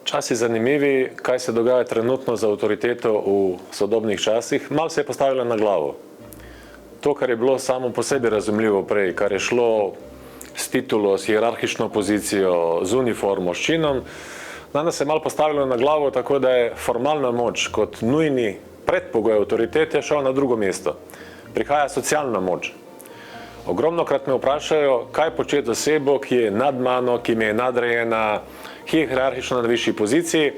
Časi zanimivi, kaj se dogaja trenutno z avtoriteto v sodobnih časih. Malo se je postavilo na glavo. To, kar je bilo samo po sebi razumljivo prej, kar je šlo s titulo, s hierarhično pozicijo, z uniformo, s činom, danes se je malo postavilo na glavo, tako da je formalna moč kot nujni predpogoj avtoritete šel na drugo mesto. Prihaja socialna moč. Ogromnokrat me vprašajo, kaj početi osebo, ki je nad mano, ki mi je nadrejena, ki je hierarhično na višji poziciji.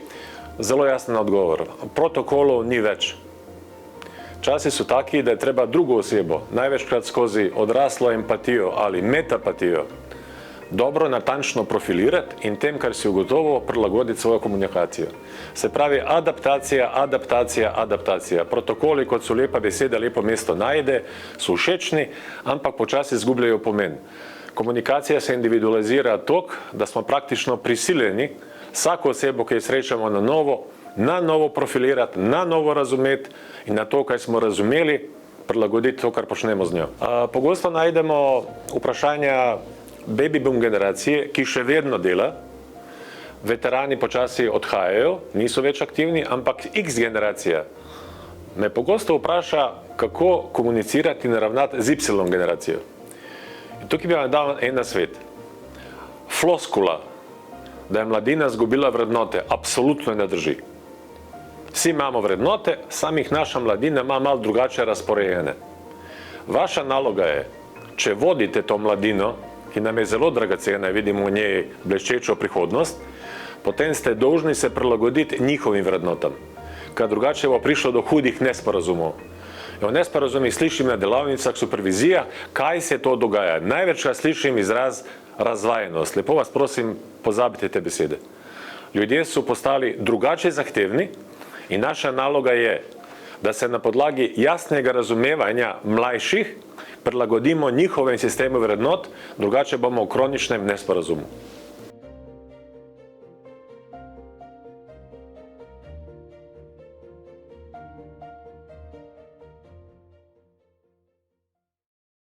Zelo jasen odgovor. Protokolov ni več. Časi so taki, da je treba drugo osebo, največkrat skozi odraslo empatijo ali metapatijo, dobro, natančno profilirati in tem, kar si ugotovil, prilagoditi svojo komunikacijo. Se pravi, adaptacija, adaptacija, adaptacija. Protokoli, kot so lepa beseda, lepo mesto najde, so všečni, ampak počasi izgubljajo pomen. Komunikacija se individualizira toliko, da smo praktično prisiljeni vsako osebo, ki jo srečamo na novo profilirati, na novo razumeti in na to, kaj smo razumeli, prilagoditi to, kar počnemo z njo. Pogosto najdemo vprašanja baby boom generacije, ki še vedno dela, veterani počasi odhajajo, niso več aktivni, ampak X generacija me pogosto vpraša, kako komunicirati in ravnati z Y generacijo. In tukaj bi vam dal en nasvet. Floskula, da je mladina izgubila vrednote, absolutno ne drži. Vsi imamo vrednote, samih naša mladina ima malo drugače razporejene. Vaša naloga je, če vodite to mladino, ki nam je zelo dragocena, vidimo v njej bleščečo prihodnost, potem ste dolžni se prilagoditi njihovim vrednotam, ker drugače bo prišlo do hudih nesporazumov. O nesporazumih slišim na delavnicah, supervizija, kaj se to dogaja. Največkrat slišim izraz razvajenost. Lepo vas prosim, pozabite te besede. Ljudje so postali drugače zahtevni in naša naloga je, da se na podlagi jasnega razumevanja mlajših prilagodimo njihovem sistemu vrednot, drugače bomo v kroničnem nesporazumu.